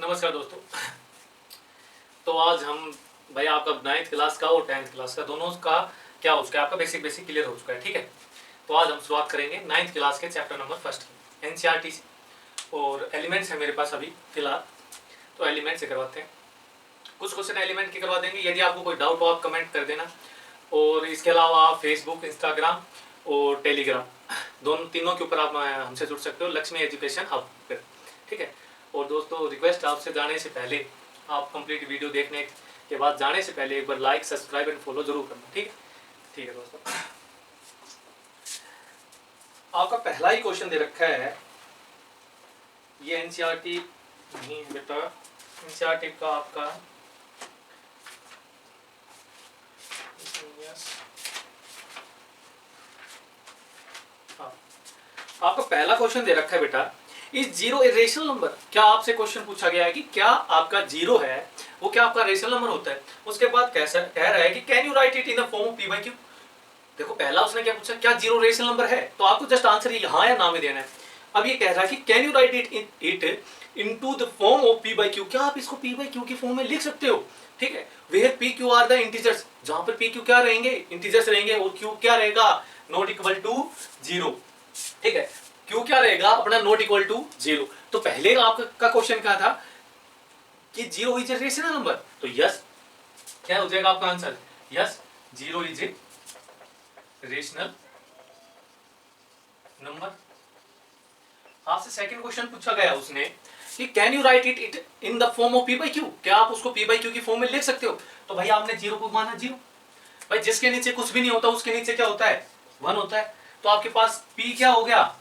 नमस्कार दोस्तों। तो आज हम भाई आपका 9th क्लास का और 10th क्लास का दोनों का क्या हो चुका है, आपका बेसिक क्लियर हो चुका है। ठीक है, तो आज हम शुरुआत करेंगे 9th क्लास के चैप्टर नंबर 1 की एनसीईआरटी से। और एलिमेंट्स है मेरे पास अभी फिलहाल, तो एलिमेंट से करवाते हैं। कुछ क्वेश्चन एलिमेंट के करवा देंगे। यदि आपको कोई डाउट हो आप कमेंट कर देना। और इसके अलावा आप फेसबुक, इंस्टाग्राम और टेलीग्राम दोनों तीनों के ऊपर आप हमसे जुड़ सकते हो, लक्ष्मी एजुकेशन हब पर। ठीक है। और दोस्तों रिक्वेस्ट आपसे, जाने से पहले आप कंप्लीट वीडियो देखने के बाद जाने से पहले एक बार लाइक, सब्सक्राइब एंड फॉलो जरूर करना। ठीक है, ठीक है दोस्तों। आपका पहला ही क्वेश्चन दे रखा है, ये एनसीईआरटी नहीं है बेटा, एनसीईआरटी का आपका आपका पहला क्वेश्चन दे रखा है बेटा, इस जीरो ए रेशनल नंबर। क्या आपसे क्वेश्चन पूछा गया है कि क्या आपका जीरो है वो क्या आपका रेशनल नंबर होता है। उसके बाद कैसा कह रहा है कि can you write it in the form of P by Q. देखो पहला उसने क्या पूछा, क्या जीरो रेशनल नंबर है, तो आपको जस्ट आंसर ये हाँ या ना में देना है। अब ये कह रहा है कि can you write it into the form of P by Q. क्या आप इसको पी बाई क्यू की फॉर्म में लिख सकते हो। ठीक है, where P Q are the integers, जहां पर पी क्यू क्या रहेंगे, इंटीजर्स रहेंगे, और क्यू क्या रहेगा, नॉट इक्वल टू जीरो। ठीक है, क्यू क्या रहेगा अपना, नॉट इक्वल टू जीरो। तो पहले आपका क्वेश्चन क्या था कि zero is a rational number, तो यस क्या हो जाएगा आपका answer, yes zero is a rational number. आपसे सेकंड क्वेश्चन पूछा गया उसने कि can you write it in the form of P by Q. क्या आप उसको पी बाई क्यू की फॉर्म में लिख सकते हो। तो भाई आपने जीरो को माना जीरो, भाई जिसके नीचे कुछ भी नहीं होता उसके नीचे क्या होता है, वन होता है। तो आपके पास पी क्या हो गया,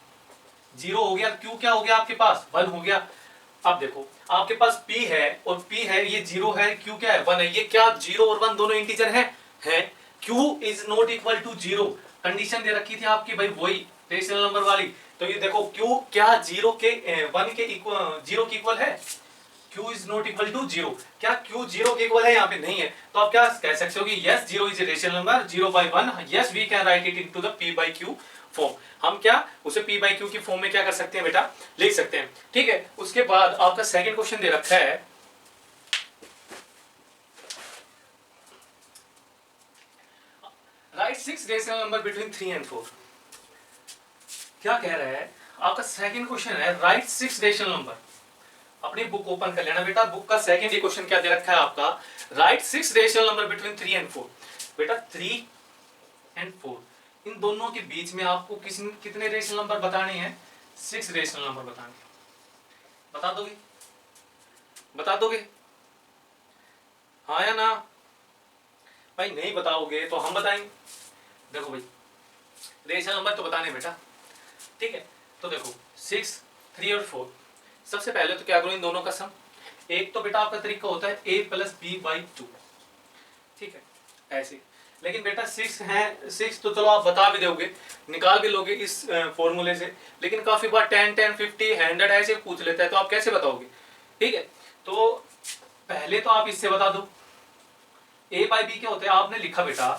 जीरो हो गया, क्यू क्या हो गया आपके पास, वन हो गया। अब देखो आपके पास पी है और पी है, ये जीरो है, क्यू क्या है, वन है। ये क्या जीरो और वन दोनों इंटीजर है। Q is not equal to zero, condition दे रखी थी आपकी भाई वही रेशनल नंबर वाली। तो ये देखो क्यू क्या जीरो के वन के इक्वल, जीरो के इक्वल है, Q is not equal to zero. क्या क्यू जीरो के इक्वल है, यहाँ पे नहीं है। तो आप क्या कह सकते हो कि yes zero is a rational number, zero by one, yes we can write it into the P by Q form. हम क्या उसे पी बाई क्यू की फॉर्म में क्या कर सकते हैं बेटा, लिख सकते हैं। ठीक है, उसके बाद आपका सेकंड क्वेश्चन दे रखा है, right 6 rational number between 3 and 4। क्या कह रहा है आपका सेकंड क्वेश्चन है, राइट 6 रेशनल नंबर। अपनी बुक ओपन कर लेना बेटा, बुक का सेकंड ही क्वेश्चन क्या दे रखा है आपका, right 6 rational number between 3 and 4। बेटा 3 एंड 4 इन दोनों के बीच में आपको कितने रेशनल नंबर बताने हैं, 6 रेशनल नंबर बताने। बता दोगे, बता दोगे हाँ या ना। भाई नहीं बताओगे तो हम बताएंगे। देखो भाई रेशनल नंबर तो बताने बेटा। ठीक है, तो देखो 6, 3 और 4। सबसे पहले तो क्या करो, इन दोनों का सम। एक तो बेटा आपका तरीका होता है a प्लस बी बाई 2। ठीक है, ऐसे। लेकिन बेटा 6 है, 6 तो चलो आप बता भी दोगे, निकाल भी लोगे इस फॉर्मूले से। लेकिन काफी बार 10, 10, 50, 100 ऐसे पूछ लेता है, तो आप कैसे बताओगे। ठीक है, तो पहले तो आप इससे बता दो, a बाई बी क्या होता है, आपने लिखा बेटा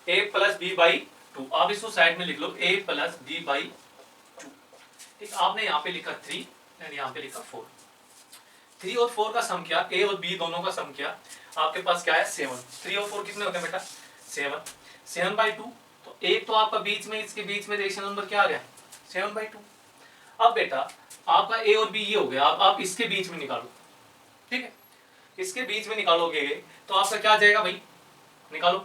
a प्लस बी बाई 2। आप इसको साइड में लिख लो, a प्लस बी बाई 2। ठीक, आपने यहाँ पे लिखा 3 एंड यहाँ पे लिखा 4। 3 और 4 का सम किया, a और b दोनों का सम किया, आपके पास क्या है 7। 3 और 4 कितने होते हैं बेटा, 7। 7 बाई 2, तो एक तो आपका बीच में, इसके बीच में रेशनल नंबर क्या आ गया, 7 बाई 2। अब बेटा आपका a और b ये हो गया, आप इसके बीच में निकालो। ठीक है, इसके बीच में निकालोगे तो आपका क्या आ जाएगा भाई, निकालो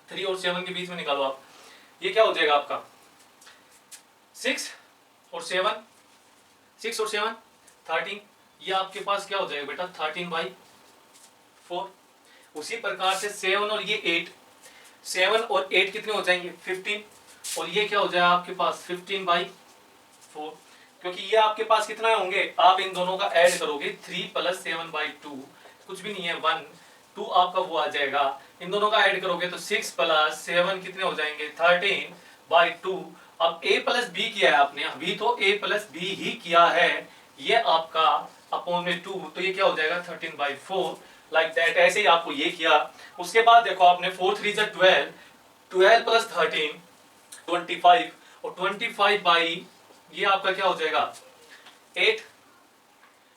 3 और 7 के बीच में निकालो आप। ये क्या हो जाएगा आपका 6 और 7, 6 और 7 13। ये आपके पास क्या हो जाएगा बेटा 13 बाई 4। उसी प्रकार से 7 और ये 8, 7 और 8 कितने हो जाएंगे 15। और ये क्या हो जाएगा आपके पास 15 बाई 4। क्योंकि ये आपके पास कितना होंगे, आप इन दोनों का ऐड करोगे, 3 प्लस 7 बाई 2 कुछ भी नहीं है 1, 2 आपका वो आ जाएगा। इन दोनों का ऐड करोगे तो 6 प्लस 7 कितने हो जाएंगे 13 बाई 2। अब a प्लस बी किया है आपने, अभी तो a प्लस बी ही किया है, ये आपका अपॉन में 2, तो ये क्या हो जाएगा 13 बाई 4, लाइक दैट। ऐसे ही आपको ये किया। उसके बाद देखो आपने 4 3 जा 12, 12 प्लस 13 25, और 25 बाई ये आपका क्या हो जाएगा 8।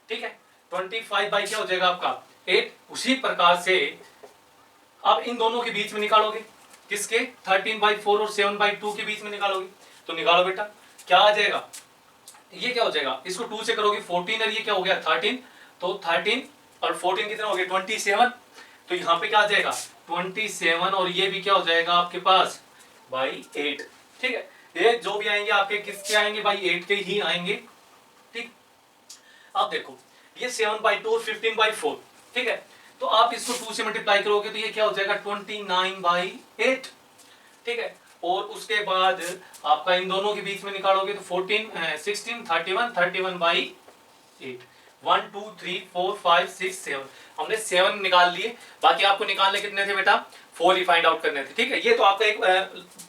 ठीक है, 25 बाई क्या हो जाएगा आपका 8। उसी प्रकार से अब इन दोनों के बीच में निकालोगे, किसके 13/4 और 7/2 के बीच में निकालोगे। तो निकालो बेटा, क्या आ जाएगा, ये क्या हो जाएगा, इसको 2 से करोगे 14 और ये क्या हो गया 13, तो 13 और 14 कितना हो गया 27। तो यहाँ पे क्या आ जाएगा 27 और ये भी क्या हो जाएगा आपके पास बाई 8। ठीक है, ये जो भी आएंगे आपके किसके आएंगे बाई 8 के ही आएंगे। ठीक, अब देखो ये 7/2 और 15/4। ठीक है, तो आप इसको 2 से मल्टीप्लाई करोगे तो ये क्या हो जाएगा 29/8। ठीक है, और उसके बाद आपका इन दोनों के बीच में निकालोगे तो 14 16 31 31/8। 1 2 3 4 5 6 7 हमने 7 निकाल लिए। बाकी आपको निकालने कितने थे बेटा 4 ही फाइंड आउट करने थे। ठीक है, ये तो आपका एक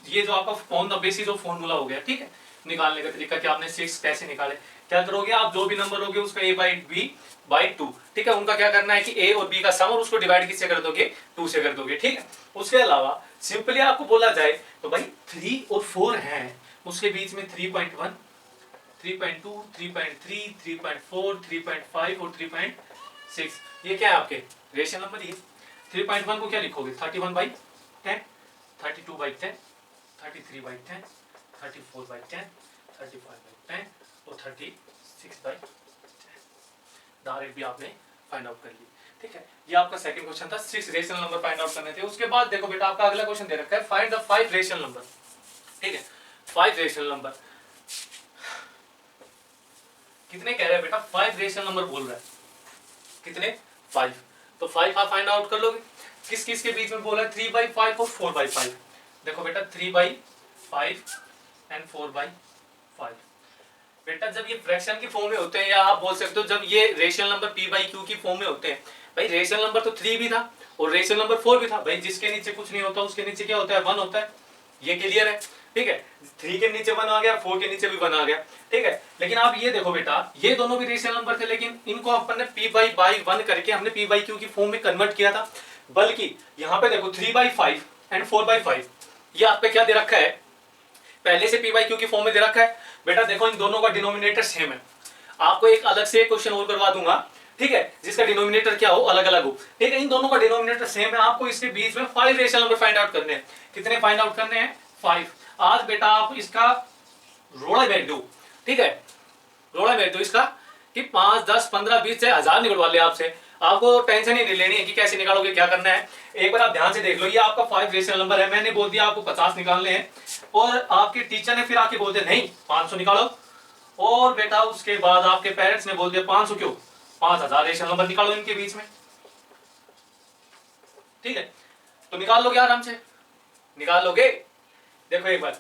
ये जो आपका on the basis of formula हो गया। ठीक है, निकालने का तरीका कि आपने 6 कैसे निकाले, क्या करोगे आप जो भी नंबर होगे उसका a/b/2। ठीक है, उनका क्या करना है कि a और b का सम और उसको डिवाइड किससे कर दोगे 2 से कर दोगे। ठीक है, उसके अलावा सिंपली आपको बोला जाए तो भाई 3 और 4 हैं, उसके बीच में 3.1 3.2 3.3 3.4 3.5 और 3.6 ये क्या है आपके रेशनल नंबर। ये 3.1 को क्या लिखोगे 31/10 32/10 33/10 34/10 35/10 और 36/10। डायरेक्ट भी आपने फाइंड आउट कर ली। ठीक है, ये आपका सेकंड क्वेश्चन था, 6 रेशनल नंबर फाइंड आउट करने थे। उसके बाद देखो बेटा आपका अगला क्वेश्चन दे रखा है फाइंड द 5 रेशनल नंबर। ठीक है, 5 रेशनल नंबर कितने कह रहे हैं बेटा 5 रेशनल नंबर बोल रहा है, कितने 5। तो 5 आप फाइंड आउट कर लोगे, किस किस के बीच में बोला है 3/5 और 4/5। देखो बेटा 3/5 एंड 4/5। बेटा जब ये फ्रैक्शन की फॉर्म में होते हैं या आप बोल सकते हो जब ये रेशनल नंबर p/q की फॉर्म में होते हैं, भाई रेशनल नंबर तो 3 भी था और रेशनल नंबर 4 भी था। भाई जिसके नीचे कुछ नहीं होता उसके नीचे क्या होता है 1 होता है, ये क्लियर है। ठीक है, 3 के नीचे 1 आ गया, 4 के नीचे भी 1 आ गया। ठीक है, लेकिन आप ये देखो बेटा ये दोनों भी रेशनल नंबर थे लेकिन इनको अपन ने p/1 करके हमने p/q की फॉर्म में कन्वर्ट किया था। बल्कि यहाँ पे देखो 3/5 एंड 4/5 ये आप पे क्या दे रखा है, पहले से p/q की फॉर्म में दे रखा है। बेटा देखो इन दोनों का डिनोमिनेटर सेम है। आपको एक अलग से क्वेश्चन और करवा दूंगा, ठीक है, जिसका डिनोमिनेटर क्या हो अलग अलग हो। ठीक है, इन दोनों का डिनोमिनेटर सेम है, आपको इसके बीच में 5 रेशनल नंबर फाइंड आउट करने हैं। कितने फाइंड आउट करने हैं 5। आज बेटा आप इसका रोड़ा बैठ दो। ठीक है, रोड़ा बैठ दो इसका कि 5 10 15 20 से 1000 निकलवा ले आपसे, आपको टेंशन ही नहीं लेनी है कि कैसे निकालोगे क्या करना है। एक बार आप ध्यान से देख लो, ये आपका 5 रेशनल नंबर है, मैंने बोल दिया आपको 50 निकालने हैं और आपके टीचर ने फिर आके बोल दिया नहीं 500 निकालो, और बेटा उसके बाद आपके पेरेंट्स ने बोल दिया 500 क्यों 5000 रेशनल नंबर निकालो इनके बीच में। ठीक है, तो निकाल लोगे आराम से, निकाल लोगे। देखो एक बार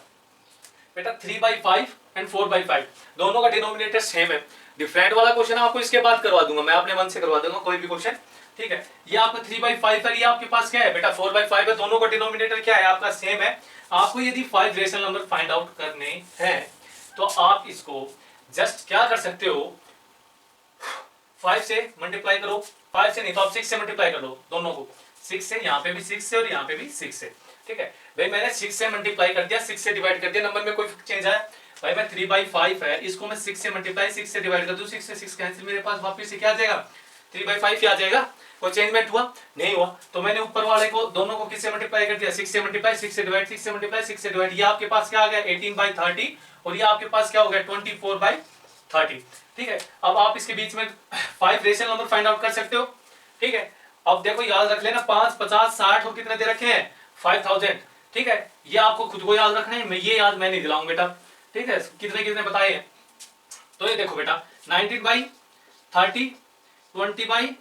बेटा 3/5 एंड 4/5 दोनों का डिनोमिनेटर सेम है। डिफरेंट वाला क्वेश्चन आपको इसके बाद करवा दूंगा, मैं अपने मन से करवा दूंगा कोई भी क्वेश्चन। ठीक है, ये आपका 3/5 है, ये आपके पास क्या है बेटा 4/5 है, दोनों का डिनोमिनेटर क्या है आपका सेम है। आपको यदि 5 रेशनल नंबर फाइंड आउट करने हैं तो आप इसको जस्ट क्या कर सकते हो 5 से मल्टीप्लाई करो, 5 से नहीं तो आप 6 से मल्टीप्लाई कर दो दोनों को, 6 से, यहाँ पे भी 6 से और यहाँ पे भी 6 से। ठीक है भाई, मैंने 6 से मल्टीप्लाई कर दिया, 6 से डिवाइड कर दिया, नंबर में कोई चेंज आया भाई, मैं 3/5 है इसको मैं 6 से मल्टीप्लाई 6 से डिवाइड कर दूं, 6 से 6 कैंसिल, मेरे पास वापस से क्या आ जाएगा 3/5 ही आ जाएगा। कोई चेंजमेंट हुआ नहीं हुआ, तो मैंने ऊपर वाले को दोनों को किससे मल्टीप्लाई कर दिया 6 से मल्टीप्लाई 6 से डिवाइड 6 से मल्टीप्लाई 6 से डिवाइड, ये आपके पास क्या आ गया 18/30 और ये आपके पास क्या हो गया 24/30। ठीक है, अब आप इसके बीच में 5 रेशनल नंबर फाइंड आउट कर सकते हो। ठीक है, अब देखो याद रख लेना 5 50 60 और कितने दे रखे हैं 5000। ठीक है, ये आपको खुद को याद रखना है, मैं ये याद मैं नहीं दिलाऊंगा बेटा। ठीक है, कितने कितने बताए हैं, तो ये देखो बेटा 19/30 20/30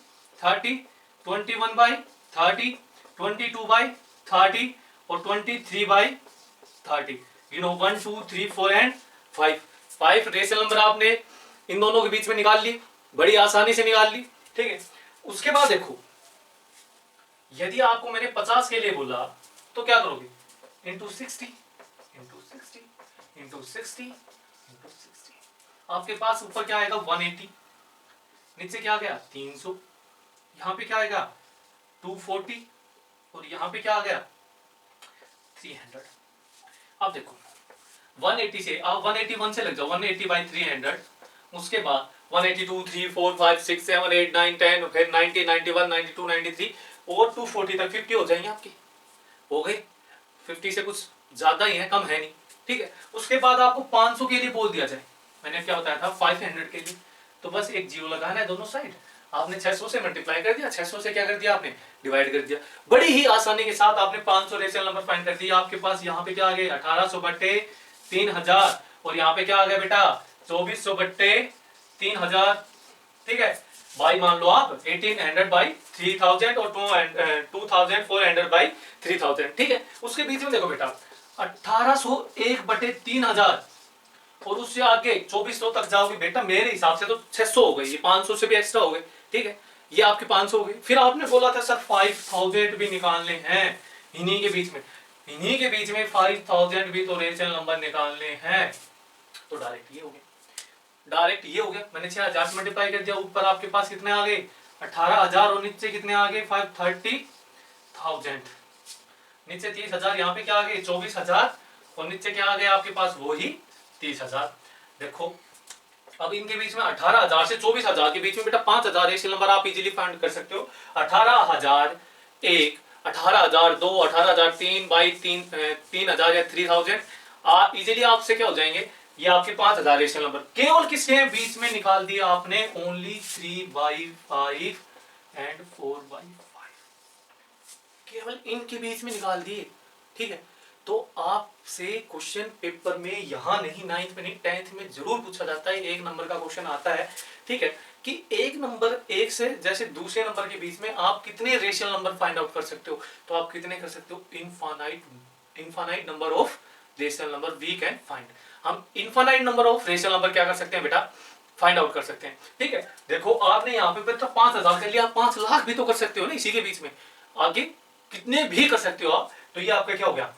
21/30 22/30 और 23/30। You know 1 2 3 4 and 5 rational number आपने इन दोनों के बीच में निकाल ली, बड़ी आसानी से निकाल ली। ठीक है, उसके बाद देखो यदि आपको मैंने 50 के लिए बोला तो क्या करोगे इंटू 60 इंटू 60 इंटू 60 इंटू 60, आपके पास ऊपर क्या आएगा 180, नीचे क्या आ गया 300, यहाँ पे क्या आएगा 240 और यहाँ पे क्या आ गया 300। अब देखो 180 से आप 181 से लग जाओ 180/300, उसके बाद 182, 3, 4, 5, 6, 7, 8, 9, 10, फिर 90, 91, 92, 93 और 240 तक 50 हो जाएंगे आपकी, हो गई। 50 से कुछ ज्यादा ही है, कम है नहीं, ठीक है। उसके बाद आपको 500 के लिए बोल दिया जाए, मैंने क्या बताया था 500 के लिए, तो बस एक जीरो लगाना है दोनों साइड। आपने 600 से मल्टीप्लाई कर दिया, 600 से क्या कर दिया आपने, डिवाइड कर दिया। बड़ी ही आसानी के साथ आपने 500 रेशनल नंबर फाइंड कर दिया। आपके पास यहाँ पे क्या आ गया 1800 बट्टे 3000, और यहाँ पे क्या आ गया बेटा 2400 बट्टे 3000, ठीक है। बाई मान लो आप 1800 बाई 3000 और 2400 बाई 3000, ठीक है। उसके बीच में देखो बेटा 1801 बटे 3000 और उससे आगे 2400 तक जाओगे बेटा, मेरे हिसाब से तो 600 हो गई, ये 500 से भी एक्स्ट्रा हो गए, ठीक है। ये आपके 500 हो गए। फिर आपने बोला था सर 5000 भी निकालने हैं इन्हीं के बीच में, इन्हीं के बीच में 5000 भी तो रेशनल नंबर निकालने हैं, तो डायरेक्ट ये हो गया, डायरेक्ट ये हो गया। मैंने 6000 से मल्टीप्लाई कर दिया, ऊपर आपके पास कितने आ गए 18000 और नीचे कितने आ गए 530,000, नीचे 30,000, यहाँ पे क्या आ गए 24,000 और नीचे क्या आ गया आपके पास वही 30,000। देखो अब इनके बीच में 18,000 से 24,000 के बीच में बेटा 5,000 रेशनल नंबर आप इजीली फाइंड कर सकते हो। 18,001, 18,002, 18,003 बाई 3,000 या 3,000 आप इजीली आपसे क्या हो जाएंगे, ये आपके 5,000 रेशनल नंबर केवल किसके बीच में निकाल दिया आपने, ओनली 3/5 एंड 4/5, केवल इनके बीच में निकाल दिए, ठीक है। तो आपसे क्वेश्चन पेपर में यहाँ नहीं, 9th में नहीं 10th में जरूर पूछा जाता है, एक नंबर का क्वेश्चन आता है, ठीक है, कि एक नंबर एक से जैसे दूसरे नंबर के बीच में आप कितने रेशनल नंबर फाइंड आउट कर सकते हो, तो आप कितने कर सकते हो, infinite number of rational number we can find. हम infinite number of rational number क्या कर सकते हैं बेटा, फाइंड आउट कर सकते हैं, ठीक है। देखो आपने यहाँ पे बेटा 5,000 कर लिया, आप 5 लाख भी तो कर सकते हो ना इसी के बीच में, आगे कितने भी कर सकते हो आप, तो ये आपका क्या हो गया,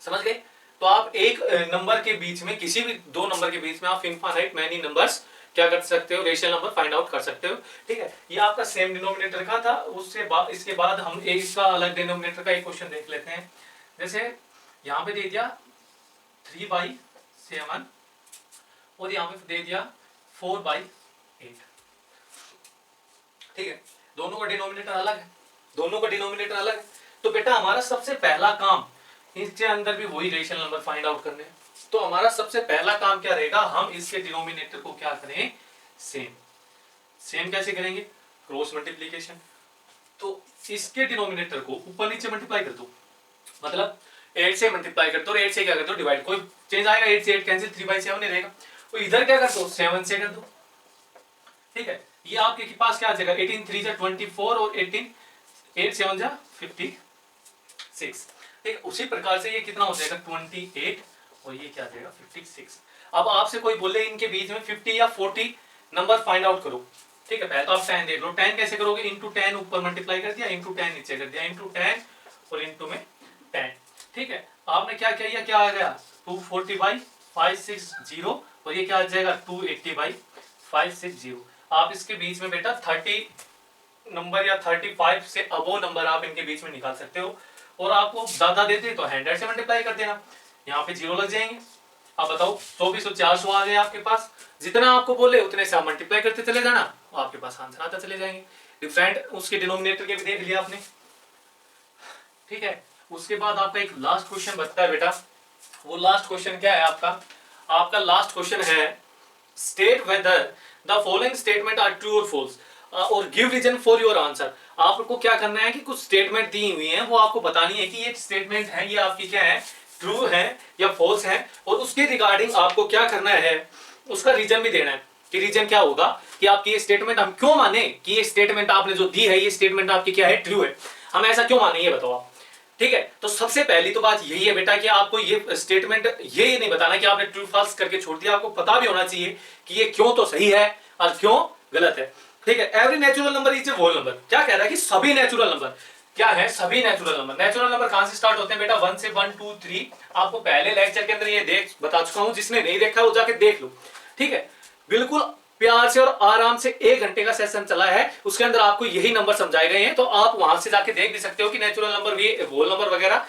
समझ गए। तो आप एक नंबर के बीच में, किसी भी दो नंबर के बीच में आप इनफाइनाइट मैनी नंबर्स क्या कर सकते हो, रेशनल नंबर फाइंड आउट कर सकते हो, ठीक है। ये आपका सेम डिनोमिनेटर का था। उससे इसके बाद हम एक का अलग डिनोमिनेटर का एक क्वेश्चन देख लेते हैं। जैसे यहाँ पे दे दिया 3/7 और यहाँ पे दे दिया 4/8, ठीक है। दोनों का डिनोमिनेटर अलग है, दोनों का डिनोमिनेटर अलग है। तो बेटा हमारा सबसे पहला काम, इसके अंदर भी वही रेशनल नंबर फाइंड आउट करने हैं, तो हमारा सबसे पहला काम क्या रहेगा, हम इसके डिनोमिनेटर को क्या करें, सेम। सेम कैसे करेंगे, क्रॉस मल्टीप्लिकेशन। तो इसके डिनोमिनेटर को ऊपर नीचे मल्टीप्लाई कर दो, मतलब 8 से मल्टीप्लाई कर दो और 8 से क्या कर दो डिवाइड, कोई चेंज आएगा, 8 से 8 कैंसिल, 3/7 ही रहेगा। तो इधर क्या कर दो 7 से कर दो, ठीक है। ये आपके पास क्या आ जाएगा 18 3 जा 24 और 18 8 7 जा 56, ठीक। उसी प्रकार से ये कितना हो जाएगा 28 और ये क्या आ जाएगा 56। अब आपसे कोई बोले इनके बीच में 50 या 40 नंबर फाइंड आउट करो, ठीक है। पहले तो आप 10 देख लो, 10 कैसे करोगे, इंटू 10 ऊपर मल्टीप्लाई कर दिया, इंटू 10 नीचे कर दिया, इंटू 10 और इंटू में 10, ठीक है। आपने क्या किया, ये क्या आ गया 240/560 और ये क्या आ जाएगा 280/560। आप इसके बीच में बेटा 30 नंबर या 35 से अबो नंबर आप इनके बीच में निकाल सकते हो, और आपको ज्यादा देते तो 100 से मल्टीप्लाई कर देना, यहाँ पे 0 लग जाएंगे। आप बताओ 2400 400 आ गए आपके पास, जितना आपको बोले उतने से आप मल्टीप्लाई करते चले जाना, आपके पास आंसर आता चले जाएंगे। डिफरेंट उसके डिनोमिनेटर के भी देख लिया आपने, ठीक है। उसके बाद आपका एक लास्ट क्वेश्चन बचता है बेटा, वो लास्ट क्वेश्चन क्या है आपका लास्ट क्वेश्चन है state whether the following statement are true और फॉल्स और give reason for your answer. आपको क्या करना है कि कुछ स्टेटमेंट दी हुई हैं, वो आपको बतानी है कि ये स्टेटमेंट है, ये आपकी क्या है, ट्रू है या फॉल्स है, और उसके रिगार्डिंग आपको क्या करना है, उसका रीजन भी देना है कि रीजन क्या होगा कि आपकी ये स्टेटमेंट हम क्यों माने कि ये स्टेटमेंट आपने जो दी है ये स्टेटमेंट आपकी क्या है, ट्रू है, हम ऐसा क्यों माने ये बताओ आप, ठीक है। तो सबसे पहली तो बात यही है बेटा कि आपको ये स्टेटमेंट ये नहीं बताना कि आपने ट्रू फॉल्स करके छोड़ दिया, आपको पता भी होना चाहिए कि ये क्यों तो सही है और क्यों गलत है, ठीक है। Every natural number is a whole number, क्या कह रहा है कि सभी नेचुरल नंबर क्या है, सभी नेचुरल नंबर। नेचुरल नंबर कहां से स्टार्ट होते हैं बेटा, 1 से 1 2 3, आपको पहले लेक्चर के अंदर ये देख बता चुका हूं, जिसने नहीं देखा वो जाके देख लो, ठीक है। बिल्कुल प्यार से और आराम से 1 घंटे का सेशन चला है, उसके अंदर आपको यही नंबर समझाए गए हैं, तो आप वहां से जाके देख भी सकते हो कि नेचुरल नंबर भी होल नंबर वगैरह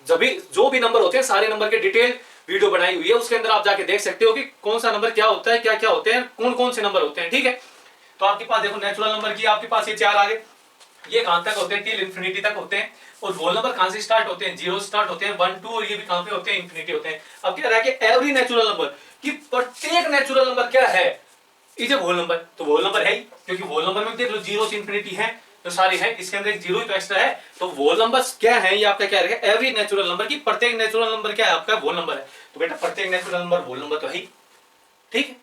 जो भी नंबर होते हैं सारे नंबर के डिटेल वीडियो बनाई हुई है, उसके अंदर आप जाके देख सकते हो कि कौन सा नंबर क्या होता है, क्या क्या होते हैं, कौन कौन से नंबर होते हैं। ठीक है, तो आपके पास देखो नेचुरल नंबर की आपके पास ये 4 आ गए, ये कहां तक होते हैं, टिल इंफिनिटी तक होते हैं। और होल नंबर कहां से स्टार्ट होते हैं, 0 स्टार्ट होते हैं, 1 2, और ये भी कहां पे होते हैं, इंफिनिटी होते हैं। अब क्या रहा है कि एवरी नेचुरल नंबर, कि प्रत्येक नेचुरल नंबर क्या है, इज ए होल नंबर। तो होल नंबर है ही, क्योंकि होल नंबर में देख लो 0 से इंफिनिटी है तो सारे हैं, इसके अंदर एक 0 ही तो एक्स्ट्रा है। तो होल नंबर्स क्या है, ये आपका क्या रहेगा, एवरी नेचुरल नंबर, की प्रत्येक नेचुरल नंबर क्या है आपका, होल नंबर है। तो बेटा प्रत्येक नेचुरल नंबर होल नंबर तो है ही। ठीक है,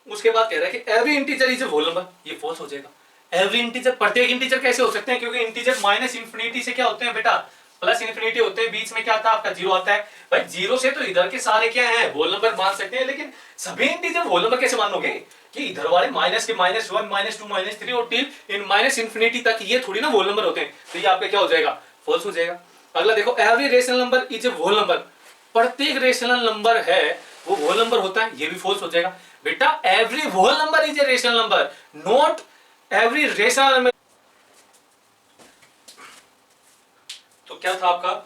उसके बाद कह रहा है कि every integer is a whole number, ये फॉल्स हो जाएगा। एवरी इंटीजर, प्रत्येक इंटीजर कैसे हो सकते हैं, क्योंकि इंटीजर माइनस इंफिनिटी से क्या होते हैं बेटा, प्लस इंफिनिटी होते हैं, बीच में क्या आता है आपका 0 आता है। भाई 0 से तो इधर के सारे क्या हैं, होल नंबर मान सकते हैं, लेकिन सभी इंटीजर होल नंबर कैसे मानोगे, कि इधर वाले माइनस के -1 -2 -3 और टिल इन माइनस इंफिनिटी तक ये थोड़ी ना होल नंबर होते हैं। तो ये आपका क्या हो जाएगा, फॉल्स हो जाएगा। अगला देखो, every rational number is a whole number, प्रत्येक रेशनल नंबर है वो होल नंबर होता है, ये भी फॉल्स हो जाएगा। बेटा every whole number is a rational number, not every rational number. तो क्या था आपका,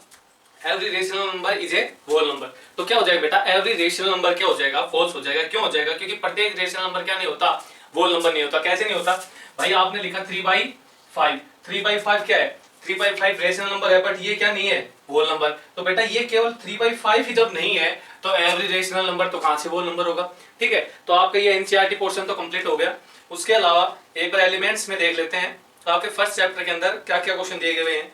every rational number is a whole number. तो क्या हो जाएगा बेटा, एवरी रेशनल नंबर क्या हो जाएगा, फॉल्स हो जाएगा। क्यों हो जाएगा, क्योंकि प्रत्येक रेशनल नंबर क्या नहीं होता, होल नंबर नहीं होता। कैसे नहीं होता भाई, आपने लिखा 3/5, 3/5 क्या है, 3/5 रेशनल नंबर है, बट ये क्या नहीं है, होल नंबर। तो बेटा ये केवल 3/5 ही जब नहीं है तो एवरी रेशनल नंबर तो कहां से होल नंबर होगा। ठीक है, तो आपका ये एनसीईआरटी पोर्शन तो कंप्लीट हो गया। उसके अलावा एक बार एलिमेंट्स में देख लेते हैं, तो आपके फर्स्ट चैप्टर के अंदर क्या क्या क्वेश्चन दिए गए हैं।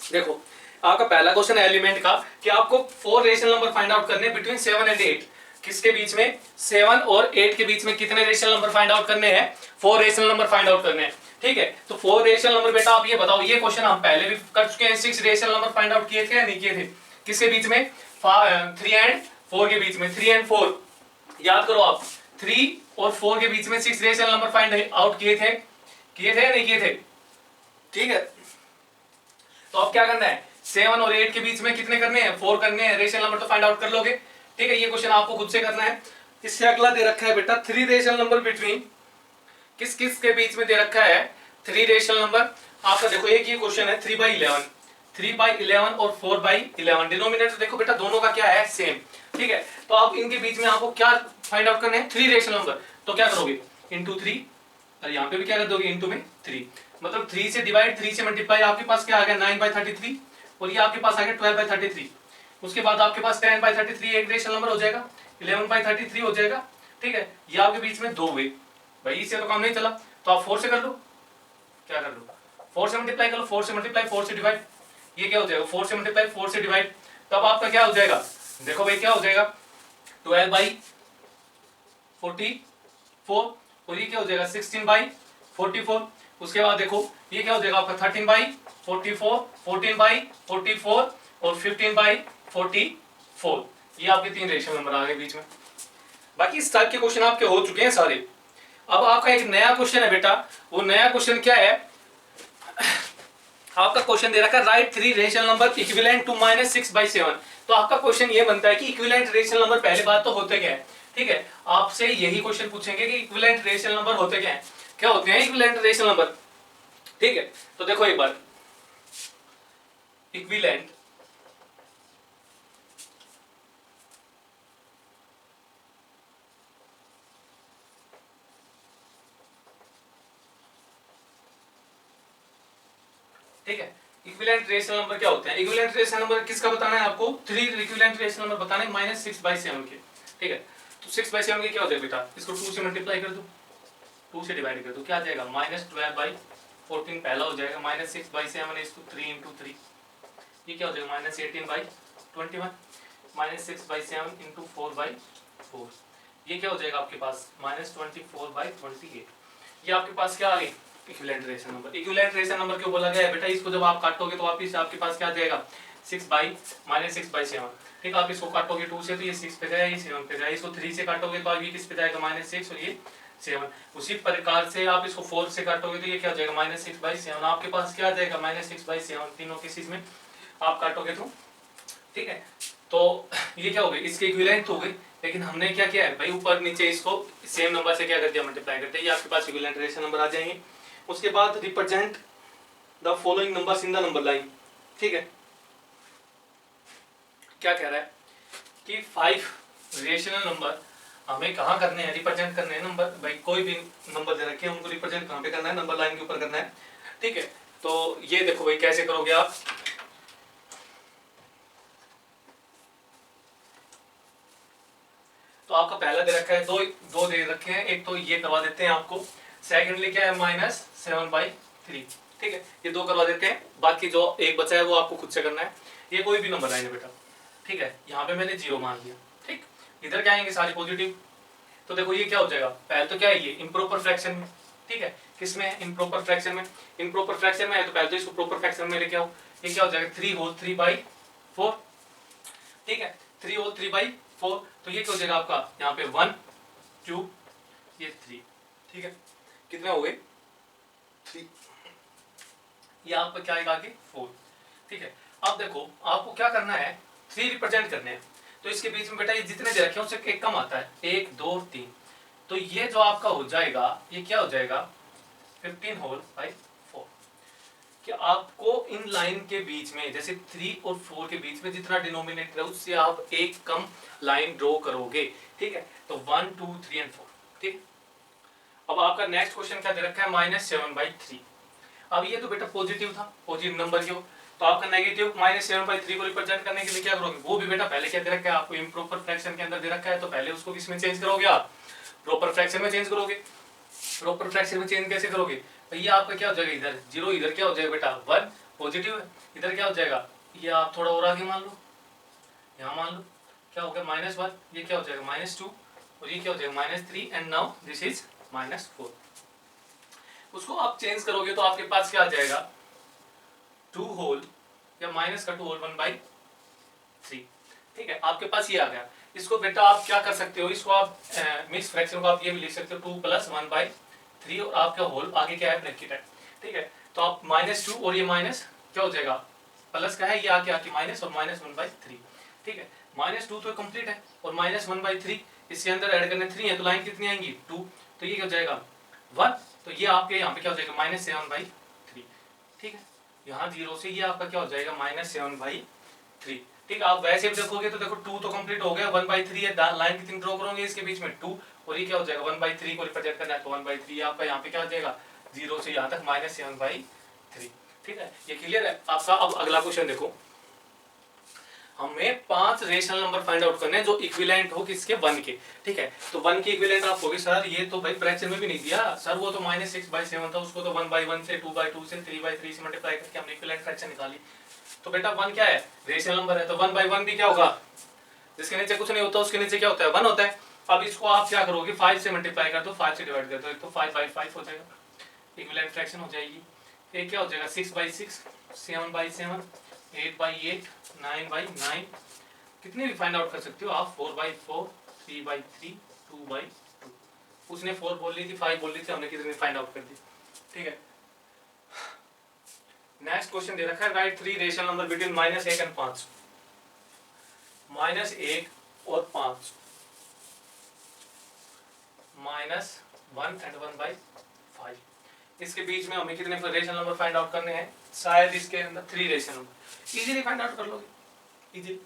देखो आपका पहला क्वेश्चन है एलिमेंट का, कि आपको 4 रेशनल नंबर फाइंड आउट करने बिटवीन 7 एंड 8। किसके बीच में, 7 और 8 के बीच में कितने रेशनल नंबर फाइंड आउट करने हैं, 4 रेशनल नंबर फाइंड आउट करने हैं। ठीक है, तो 4 रेशनल नंबर बेटा आप ये बताओ, ये क्वेश्चन हम पहले भी कर चुके हैं, 6 रेशनल नंबर फाइंड आउट किए थे या नहीं किए थे, किसके बीच में, 3 एंड 4 के बीच में, 3 एंड 4 याद करो आप, 3 और 4 के बीच में 6 रेशनल नंबर फाइंड आउट किए थे या नहीं किए थे। ठीक है, तो अब क्या करना है, 7 और 8 के बीच में कितने करने हैं, 4 करने हैं, रेशनल नंबर तो फाइंड आउट कर लोगे। ठीक है, ये क्वेश्चन आपको खुद से करना है। इससे अगला दे रखा है बेटा 3 रेशनल नंबर बिटवीन, किस किस के बीच में दे रखा है, 3 रेशनल नंबर। आपका देखो एक ये क्वेश्चन है 3/11, 3/11 और 4/11, डिनोमिनेटर देखो बेटा दोनों का क्या है, सेम। ठीक है, तो आप इनके बीच में आपको क्या फाइंड आउट करने हैं, 3 रेशनल नंबर। तो क्या करोगे, इंटू 3, और यहाँ पे भी क्या कर दोगे, इंटू में 3, मतलब 3 से डिवाइड, 3 से मल्टीप्लाई, आपके पास क्या आ गया 9/33, और ये आपके पास आ गया 12/33। उसके बाद आपके पास 10/33 एक रेशनल नंबर हो जाएगा, 11/33 हो जाएगा। ठीक है, ये आपके बीच में 2 हुए, भाई इससे तो काम नहीं चला, तो आप 4 से कर लो, क्या कर लो, 4 से मल्टीप्लाई कर लो, 4 से मल्टीप्लाई 4 से डिवाइड, ये क्या हो जाएगा, 4 से मल्टीप्लाई 4 से डिवाइड, तो अब आपका क्या हो जाएगा, देखो भाई क्या हो जाएगा, 12/44, और ये क्या हो जाएगा 16/44। उसके बाद देखो ये क्या हो जाएगा आपका 13/44, 14/44 और 15/44। ये आपके 3 रेशनल नंबर आ गए बीच में। बाकी इस टाइप के क्वेश्चन आपके हो चुके हैं सारे। अब आपका एक नया क्वेश्चन है बेटा, वो नया क्वेश्चन क्या है, आपका क्वेश्चन दे रखा है write 3 rational number equivalent to -6/7। तो आपका क्वेश्चन ये बनता है कि इक्विवेलेंट रेशनल नंबर पहले बात तो होते क्या है। ठीक है, आपसे यही क्वेश्चन पूछेंगे कि इक्विवेलेंट रेशनल नंबर होते क्या है, क्या होते हैं इक्विवेलेंट रेशनल नंबर। ठीक है, तो देखो एक बार, इक्विवेलेंट ठीक है, इक्विवेलेंट रेशनल नंबर क्या होते हैं, इक्विवेलेंट रेशनल नंबर किसका बताना है आपको, 3 इक्विवेलेंट रेशनल नंबर बताने -6/7 के। ठीक है, तो 6/7 के क्या हो जाएगा बेटा, इसको 2 से मल्टीप्लाई कर दो, 2 से डिवाइड कर दो, क्या आ जाएगा -12/14 पहला हो जाएगा, -6/7 इसको 3 × 3, ये क्या हो जाएगा -18/21, -6/7 × 4/4, ये क्या हो जाएगा आपके पास -24/28। ये आपके पास क्या आ गई, equivalent rational number. Equivalent rational number क्यों बोला गया है बेटा, इसको जब आप काटोगे तो वापिस आपके पास क्या आ जाएगा, -6/7। ठीक, आप इसको काटोगे 2 से तो ये 6 पे जाएगा, ये 7 पे जाएगा, इसको 3 से काटोगे तो ये किस पे जाएगा -6 और ये 7। उसी प्रकार से आप इसको 4 से काटोगे तो ये क्या हो जाएगा -6/7, आपके पास क्या आ जाएगा -6/7, तीनों केसेस में आप काटोगे तो। ठीक है, तो ये क्या हो गई, इसके इक्विवेलेंट हो गई, लेकिन हमने क्या किया है भाई, ऊपर नीचे इसको सेम नंबर से क्या कर दिया, मल्टीप्लाई कर दिया, ये आपके पास इक्विवेलेंट रेशनल नंबर आ जाएंगे। उसके बाद represent the following numbers in the number line. ठीक है, क्या कह रहा है कि 5 रेशनल नंबर हमें कहाँ करने हैं, रिप्रेजेंट करने हैं नंबर, भाई कोई भी नंबर दे रखे हैं उनको रिप्रेजेंट कहाँ पे करना है, नंबर लाइन के ऊपर करना है, ठीक है। तो ये देखो भाई कैसे करोगे आप, तो आपका पहला दे रखा है, दो दे रखे हैं, एक तो ये करवा देते हैं आपको, सेकेंडली क्या है -7/3, ठीक है, ये दो करवा देते हैं, बाकी जो एक बचा है वो आपको खुद से करना है। ये कोई भी नंबर लाइन है बेटा, ठीक है, यहाँ पे मैंने 0 मान लिया, ठीक, इधर क्या आएंगे सारे पॉजिटिव, तो देखो ये क्या हो जाएगा, पहले तो क्या है ये इम्प्रॉपर फ्रैक्शन में, ठीक है, किसमें इम्प्रॉपर फ्रैक्शन में, इम्प्रॉपर फ्रैक्शन में है तो पहले तो इसको प्रॉपर फ्रैक्शन में लेके आओ, ये क्या हो जाएगा 3 होल 3/4, ठीक है, 3 होल 3/4, तो ये क्या हो जाएगा आपका यहाँ पे 1 2 ये 3, ठीक है, कितने हो गए 3, ये आपका क्या आएगा आगे 4, ठीक है। अब देखो आपको क्या करना है, 3 रिप्रेजेंट करने हैं, तो इसके बीच में बेटा ये जितने दे रखे हैं उससे एक कम आता है, 1 2 3, तो ये जो आपका हो जाएगा ये क्या हो जाएगा 15 होल 4, कि आपको इन लाइन के बीच में जैसे 3 और 4 के बीच में जितना डिनोमिनेटर है उससे आप एक कम लाइन ड्रॉ करोगे, ठीक है, तो 1 2 3 और 4, ठीक। अब आपका नेक्स्ट क्वेश्चन क्या दे रखा है -7/3, अब ये तो बेटा पॉजिटिव था, पॉजिटिव नंबर क्यों, तो आपका नेगेटिव -7/3 को रिप्रेजेंट करने के लिए क्या करोगे, वो भी बेटा पहले क्या दे रखा है आपको इम्प्रॉपर फ्रैक्शन के अंदर दे रखा है, तो पहले उसको किसमें चेंज करोगे आप, प्रॉपर फ्रैक्शन में चेंज करोगे। प्रॉपर फ्रैक्शन में चेंज कैसे करोगे, भैया आपका क्या हो जाएगा इधर 0, इधर क्या हो जाएगा बेटा 1 पॉजिटिव है, इधर क्या हो जाएगा, ये आप थोड़ा और आगे मान लो, यहाँ मान लो क्या हो गया -1, ये क्या हो जाएगा -2 और ये क्या हो जाएगा -3 एंड नाउ दिस इज -4, उसको आप चेंज करोगे तो आपके पास क्या आ जाएगा 2 होल या माइनस का 2 होल 1/3, ठीक है, आपके पास ये आ गया। इसको बेटा आप क्या कर सकते हो, इसको आप मिक्स फ्रैक्शन को आप ये भी लिख सकते हो 2 + 1/3 और आपका होल आगे क्या है ब्रैकेट है, ठीक है, तो आप -2 और ये माइनस क्या हो जाएगा प्लस का है, ये आके माइनस और -1/3, ठीक है, -2 तो कंप्लीट है और -1/3 इसके अंदर ऐड करने 3 है तो लाइन कितनी आएंगी 2, तो ये क्या हो जाएगा 1, तो ये आपके यहाँ पे क्या हो जाएगा -7/3, ठीक है, यहाँ 0 से ये आपका क्या हो जाएगा -7/3, ठीक है। आप वैसे भी देखोगे तो देखो 2 तो कंप्लीट हो गया, 1/3 है, लाइन कितनी ड्रॉ करोगे इसके बीच में 2 और ये क्या हो जाएगा 1/3 को रिप्रेजेंट करना है तो 1/3 आपका यहाँ पे क्या हो जाएगा 0 से यहाँ तक -7/3, ठीक है, ये क्लियर है आपका। अब अगला क्वेश्चन देखो, हमें 5 रेशनल नंबर फाइंड आउट करने हैं जो इक्विवेलेंट हो किसके 1 के, ठीक है, तो 1 के इक्विवेलेंट आप होगी सर ये तो भाई फ्रैक्शन में भी नहीं दिया सर, वो तो -6/7 था, उसको तो 1/1 से 2/2 से 3/3 से मल्टीप्लाई करके हमने इक्विवेलेंट फ्रैक्शन निकाली, तो बेटा 1 क्या है रेशनल नंबर है, तो 1/1 भी क्या होगा, जिसके नीचे कुछ नहीं होता उसके नीचे क्या होता है 1 होता है। अब इसको आप क्या करोगे 5 से मल्टीप्लाई कर दो, 5 से डिवाइड कर दो, तो 5/5 हो जाएगा, इक्विवेलेंट फ्रैक्शन हो जाएगी, ये क्या हो जाएगा 6/6 7/7 8/8 9/9, कितने भी फाइंड आउट कर सकते हो आप, 4/4 3/3 2/2, उसने 4 बोल ली थी 5 बोल ली थी, हमने कितने फाइंड आउट कर दी, ठीक है। नेक्स्ट क्वेश्चन दे रखा है write 3 rational number between -1 and 5, -1 और 5, -1 एंड 1/5, इसके बीच में हमें कितने रेशनल नंबर फाइंड आउट करने हैं, शायद इसके अंदर 3 rational number easily find out कर लोगे, इजीली,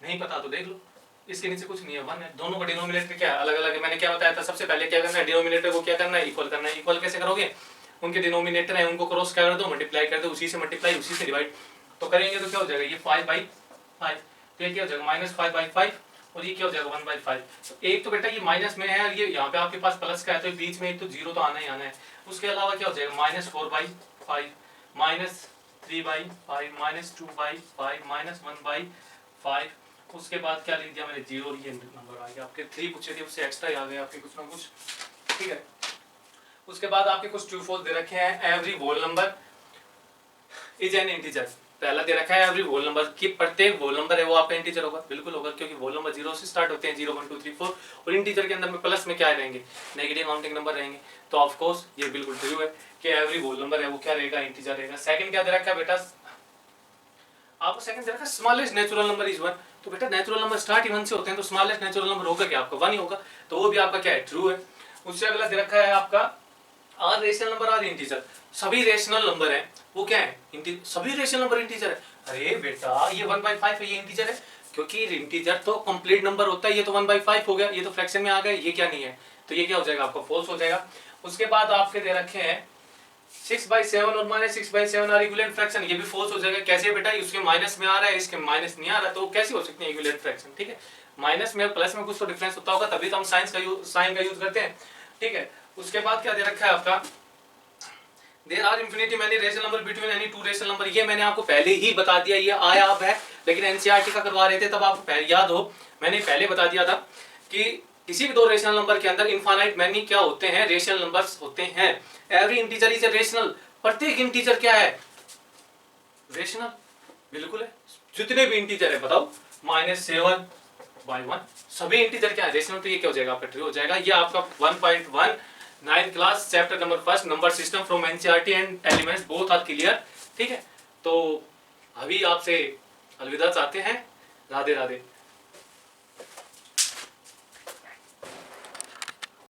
नहीं पता तो देख लो, इसके नीचे कुछ नहीं है 1 है, दोनों का डिनोमिनेटर क्या है अलग अलग है, मैंने क्या बताया था सबसे पहले क्या करना है डिनोमिनेटर को क्या करना है इक्वल करना है, इक्वल कैसे करोगे, उनके डिनोमिनेटर है उनको क्रॉस क्या कर दो मल्टीप्लाई कर दो, उसी से मल्टीप्लाई उसी से डिवाइड, तो करेंगे तो क्या हो जाएगा ये 5/5, तो ये क्या हो जाएगा -5/5 और ये क्या हो जाएगा 1/5, तो एक तो बेटा ये माइनस में है और ये यहाँ पे आपके पास प्लस का है तो बीच में एक तो 0 तो आना ही आना है, उसके अलावा क्या हो जाएगा -4/5 -3/5 -2/5 -1/5, उसके बाद क्या लिख दिया मैंने 0 और ये नंबर आ गया आपके 3 पूछे थे उससे एक्स्ट्रा ही आ गया आपके कुछ ना कुछ, ठीक है। उसके बाद आपके कुछ ट्रू फॉल्स दे रखे हैं, every whole number is an integer, पहला दे रखा है एवरी होल नंबर कि प्रत्येक होल नंबर है वो आपका इंटीजर होगा, बिल्कुल होगा क्योंकि होल नंबर 0 से स्टार्ट होते हैं 0 1 2 3 4 और इंटीजर के अंदर में प्लस में क्या रहेंगे नेगेटिव काउंटिंग नंबर रहेंगे, तो ऑफ कोर्स ये बिल्कुल ट्रू है कि एवरी होल नंबर है वो क्या रहेगा इंटीजर रहेगा। सेकंड क्या दे रखा है बेटा आपको, सेकंड दे रखा है स्मॉलेस्ट नेचुरल नंबर इज 1, तो बेटा नेचुरल नंबर स्टार्ट ही 1 से होते हैं तो स्मॉलेस्ट नेचुरल नंबर होगा क्या आपका 1 ही होगा, तो वो भी आपका क्या है ट्रू है। उससे अगला दे रखा है आपका are rational number are integer, सभी रेशनल नंबर है वो क्या है सभी रेशनल नंबर इंटीजर है, अरे बेटा ये 1/5 है ये इंटीजर है क्योंकि इंटीजर तो कंप्लीट नंबर होता है, ये तो 1/5 हो गया, ये तो फ्रैक्शन में आ गए, ये क्या नहीं है, तो ये क्या हो जाएगा आपका फॉल्स हो जाएगा। उसके बाद आपके दे रखे हैं 6/7 और -6/7 आर इक्विवेलेंट फ्रैक्शन, ये भी फॉल्स हो जाएगा। कैसे बेटा, उसके माइनस में आ रहा है, इसके माइनस नहीं आ रहा, तो कैसे हो सकते हैं इक्विवेलेंट फ्रैक्शन, ठीक है। माइनस में प्लस में कुछ तो डिफरेंस होता होगा, तभी तो हम साइन का यूज करते हैं, ठीक है। उसके बाद क्या दे रखा है आपका, there are infinity many rational number between any two rational number, ये मैंने आपको पहले ही बता दिया, ये आया अब है, लेकिन एनसीईआरटी का करवा रहे थे तब आपको याद हो, मैंने पहले बता दिया था कि किसी भी दो रेशनल नंबर के अंदर इनफाइनाइट मैनी क्या होते हैं, रेशनल नंबर्स होते हैं। Every integer is a rational, प्रत्येक इंटीजर क्या है, रेशनल, बिल्कुल है। जितने भी इंटीजर है बताओ, -7/1 सभी इंटीजर क्या है, रेशनल, तो ये क्या हो जाएगा आपका ट्रू हो जाएगा। ये आपका 1.1 9th class chapter number 1 number system from NCERT and elements both are clear, ठीक है। तो अभी आपसे अलविदा चाहते हैं, राधे राधे।